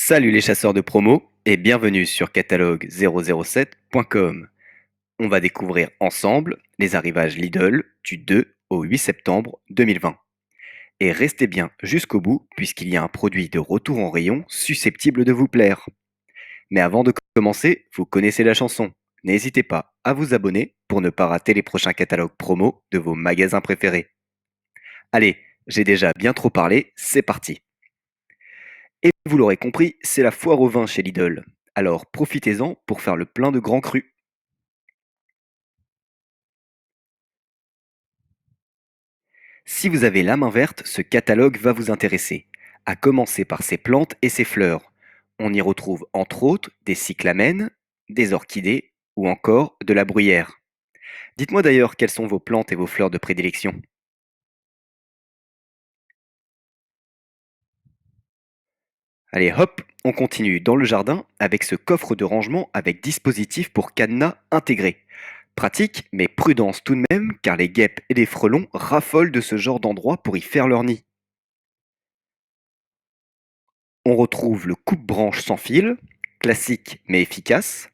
Salut les chasseurs de promo et bienvenue sur catalogue007.com. On va découvrir ensemble les arrivages Lidl du 2 au 8 septembre 2020. Et restez bien jusqu'au bout puisqu'il y a un produit de retour en rayon susceptible de vous plaire. Mais avant de commencer, vous connaissez la chanson. N'hésitez pas à vous abonner pour ne pas rater les prochains catalogues promo de vos magasins préférés. Allez, j'ai déjà bien trop parlé, c'est parti. Et vous l'aurez compris, c'est la foire au vin chez Lidl. Alors profitez-en pour faire le plein de grands crus. Si vous avez la main verte, ce catalogue va vous intéresser. À commencer par ses plantes et ses fleurs. On y retrouve entre autres des cyclamènes, des orchidées ou encore de la bruyère. Dites-moi d'ailleurs quelles sont vos plantes et vos fleurs de prédilection. Allez hop, on continue dans le jardin avec ce coffre de rangement avec dispositif pour cadenas intégré. Pratique, mais prudence tout de même, car les guêpes et les frelons raffolent de ce genre d'endroit pour y faire leur nid. On retrouve le coupe-branche sans fil, classique mais efficace.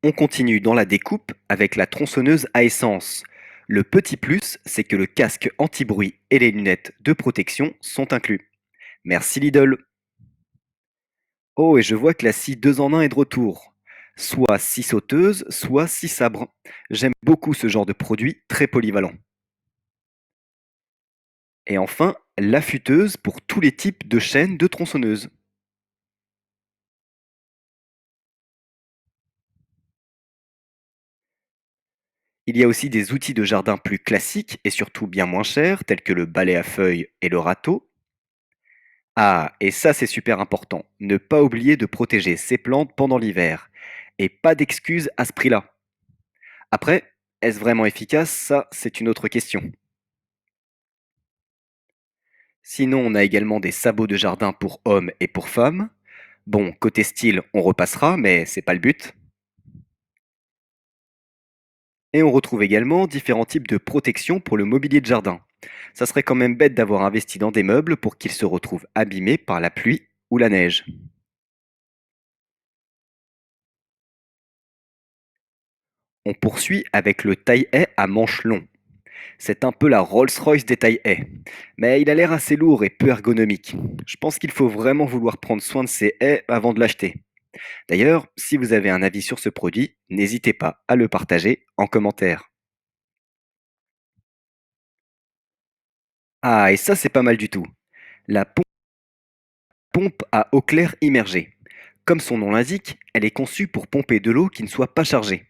On continue dans la découpe avec la tronçonneuse à essence. Le petit plus, c'est que le casque anti-bruit et les lunettes de protection sont inclus. Merci Lidl. Oh, et je vois que la scie 2 en 1 est de retour. Soit scie sauteuse, soit scie sabre. J'aime beaucoup ce genre de produit très polyvalent. Et enfin, l'affûteuse pour tous les types de chaînes de tronçonneuses. Il y a aussi des outils de jardin plus classiques et surtout bien moins chers, tels que le balai à feuilles et le râteau. Ah, et ça c'est super important, ne pas oublier de protéger ses plantes pendant l'hiver. Et pas d'excuses à ce prix-là. Après, est-ce vraiment efficace? Ça, c'est une autre question. Sinon, on a également des sabots de jardin pour hommes et pour femmes. Bon, côté style, on repassera, mais c'est pas le but. Et on retrouve également différents types de protection pour le mobilier de jardin. Ça serait quand même bête d'avoir investi dans des meubles pour qu'ils se retrouvent abîmés par la pluie ou la neige. On poursuit avec le taille-haie à manches longs. C'est un peu la Rolls-Royce des taille-haies, mais il a l'air assez lourd et peu ergonomique. Je pense qu'il faut vraiment vouloir prendre soin de ces haies avant de l'acheter. D'ailleurs, si vous avez un avis sur ce produit, n'hésitez pas à le partager en commentaire. Ah, et ça c'est pas mal du tout. La pompe à eau claire immergée. Comme son nom l'indique, elle est conçue pour pomper de l'eau qui ne soit pas chargée.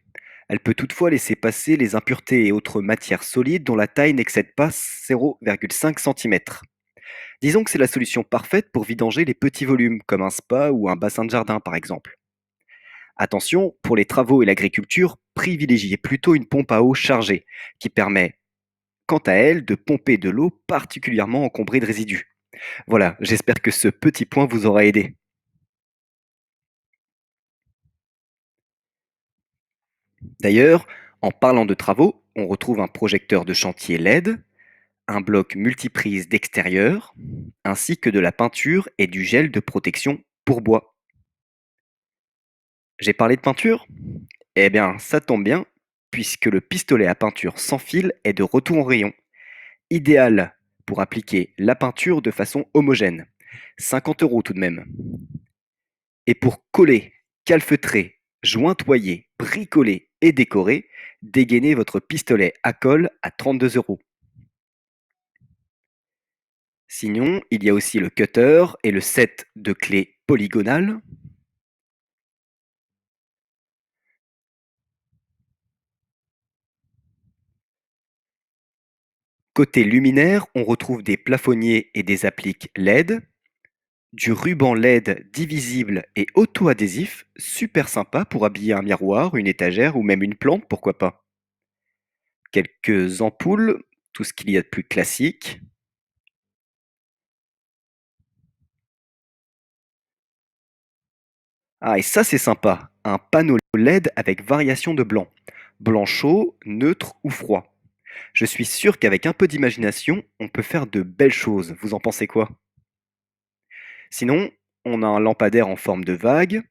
Elle peut toutefois laisser passer les impuretés et autres matières solides dont la taille n'excède pas 0,5 cm. Disons que c'est la solution parfaite pour vidanger les petits volumes, comme un spa ou un bassin de jardin par exemple. Attention, pour les travaux et l'agriculture, privilégiez plutôt une pompe à eau chargée, qui permet, quant à elle, de pomper de l'eau particulièrement encombrée de résidus. Voilà, j'espère que ce petit point vous aura aidé. D'ailleurs, en parlant de travaux, on retrouve un projecteur de chantier LED, un bloc multiprise d'extérieur, ainsi que de la peinture et du gel de protection pour bois. J'ai parlé de peinture? Eh bien, ça tombe bien, puisque le pistolet à peinture sans fil est de retour en rayon, idéal pour appliquer la peinture de façon homogène. 50 € tout de même. Et pour coller, calfeutrer, jointoyer, bricoler et décorer, dégainez votre pistolet à colle à 32 €. Sinon, il y a aussi le cutter et le set de clés polygonales. Côté luminaire, on retrouve des plafonniers et des appliques LED, du ruban LED divisible et auto-adhésif, super sympa pour habiller un miroir, une étagère ou même une plante, pourquoi pas. Quelques ampoules, tout ce qu'il y a de plus classique. Ah, et ça c'est sympa, un panneau LED avec variation de blanc. Blanc chaud, neutre ou froid. Je suis sûr qu'avec un peu d'imagination, on peut faire de belles choses. Vous en pensez quoi? Sinon, on a un lampadaire en forme de vague,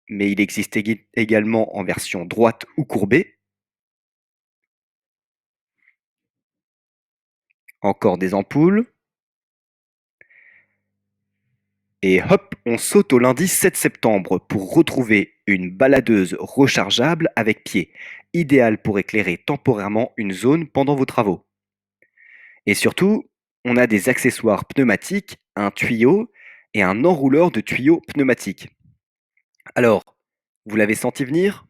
mais il existe également en version droite ou courbée. Encore des ampoules. Et hop, on saute au lundi 7 septembre pour retrouver une baladeuse rechargeable avec pied, idéale pour éclairer temporairement une zone pendant vos travaux. Et surtout, on a des accessoires pneumatiques, un tuyau et un enrouleur de tuyaux pneumatiques. Alors, vous l'avez senti venir?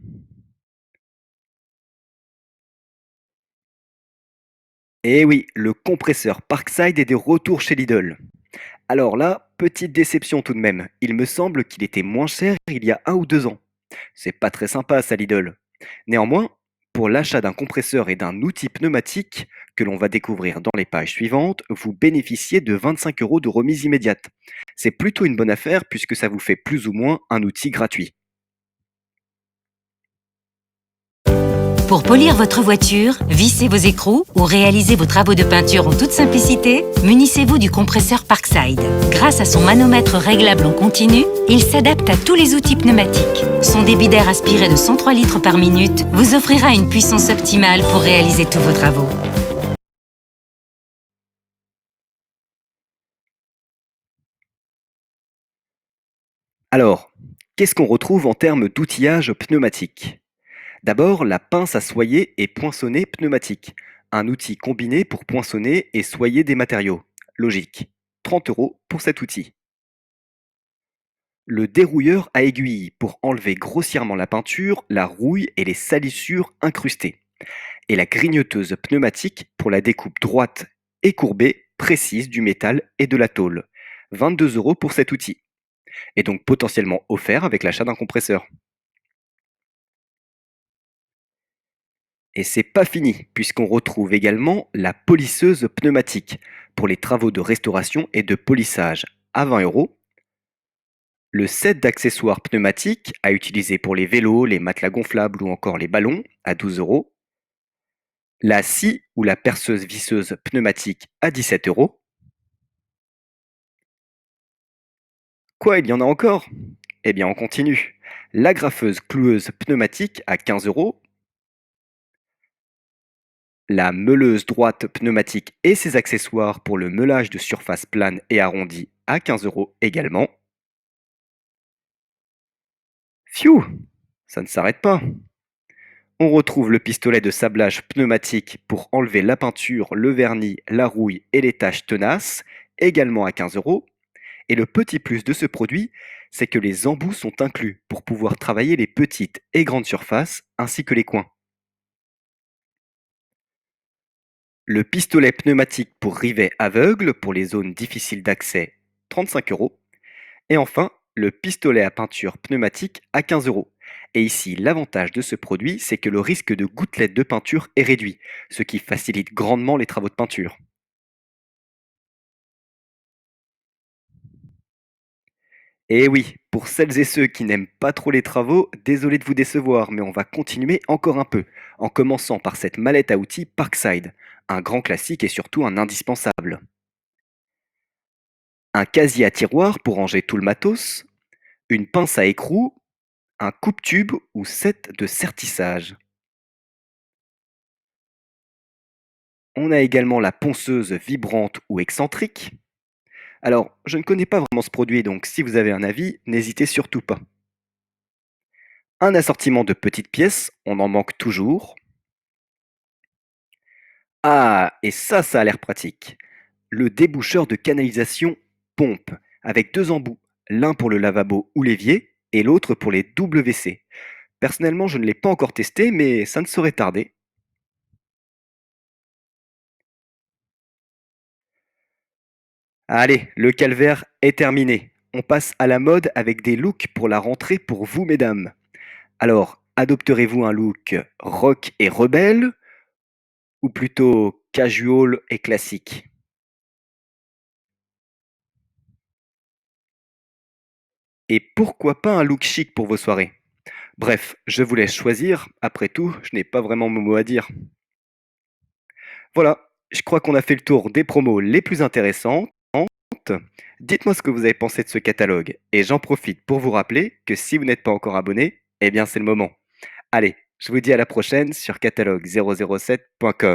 Eh oui, le compresseur Parkside est de retour chez Lidl. Alors là, petite déception tout de même. Il me semble qu'il était moins cher il y a 1 ou 2 ans. C'est pas très sympa ça Lidl. Néanmoins, pour l'achat d'un compresseur et d'un outil pneumatique que l'on va découvrir dans les pages suivantes, vous bénéficiez de 25 € de remise immédiate. C'est plutôt une bonne affaire puisque ça vous fait plus ou moins un outil gratuit. Pour polir votre voiture, visser vos écrous ou réaliser vos travaux de peinture en toute simplicité, munissez-vous du compresseur Parkside. Grâce à son manomètre réglable en continu, il s'adapte à tous les outils pneumatiques. Son débit d'air aspiré de 103 litres par minute vous offrira une puissance optimale pour réaliser tous vos travaux. Alors, qu'est-ce qu'on retrouve en termes d'outillage pneumatique? D'abord, la pince à soyer et poinçonner pneumatique. Un outil combiné pour poinçonner et soyer des matériaux. Logique. 30 € pour cet outil. Le dérouilleur à aiguille pour enlever grossièrement la peinture, la rouille et les salissures incrustées. Et la grignoteuse pneumatique pour la découpe droite et courbée précise du métal et de la tôle. 22 € pour cet outil. Et donc potentiellement offert avec l'achat d'un compresseur. Et c'est pas fini, puisqu'on retrouve également la polisseuse pneumatique pour les travaux de restauration et de polissage à 20 €, le set d'accessoires pneumatiques à utiliser pour les vélos, les matelas gonflables ou encore les ballons à 12 €, la scie ou la perceuse visseuse pneumatique à 17 €. Quoi, il y en a encore? Eh bien, on continue. L'agrafeuse cloueuse pneumatique à 15 €, la meuleuse droite pneumatique et ses accessoires pour le meulage de surface plane et arrondie à 15 € également. Phew! Ça ne s'arrête pas. On retrouve le pistolet de sablage pneumatique pour enlever la peinture, le vernis, la rouille et les taches tenaces, également à 15 €. Et le petit plus de ce produit, c'est que les embouts sont inclus pour pouvoir travailler les petites et grandes surfaces ainsi que les coins. Le pistolet pneumatique pour rivet aveugle pour les zones difficiles d'accès, 35 €. Et enfin, le pistolet à peinture pneumatique à 15 €. Et ici, l'avantage de ce produit, c'est que le risque de gouttelettes de peinture est réduit, ce qui facilite grandement les travaux de peinture. Et oui, pour celles et ceux qui n'aiment pas trop les travaux, désolé de vous décevoir, mais on va continuer encore un peu, en commençant par cette mallette à outils Parkside, un grand classique et surtout un indispensable. Un casier à tiroir pour ranger tout le matos, une pince à écrou, un coupe-tube ou set de sertissage. On a également la ponceuse vibrante ou excentrique. Alors, je ne connais pas vraiment ce produit, donc si vous avez un avis, n'hésitez surtout pas. Un assortiment de petites pièces, on en manque toujours. Ah, et ça a l'air pratique. Le déboucheur de canalisation pompe, avec 2 embouts, l'un pour le lavabo ou l'évier, et l'autre pour les WC. Personnellement, je ne l'ai pas encore testé, mais ça ne saurait tarder. Allez, le calvaire est terminé. On passe à la mode avec des looks pour la rentrée pour vous, mesdames. Alors, adopterez-vous un look rock et rebelle ou plutôt casual et classique? Et pourquoi pas un look chic pour vos soirées? Bref, je vous laisse choisir. Après tout, je n'ai pas vraiment mon mot à dire. Voilà, je crois qu'on a fait le tour des promos les plus intéressantes. Dites-moi ce que vous avez pensé de ce catalogue et j'en profite pour vous rappeler que si vous n'êtes pas encore abonné, eh bien c'est le moment. Allez, je vous dis à la prochaine sur catalogue007.com.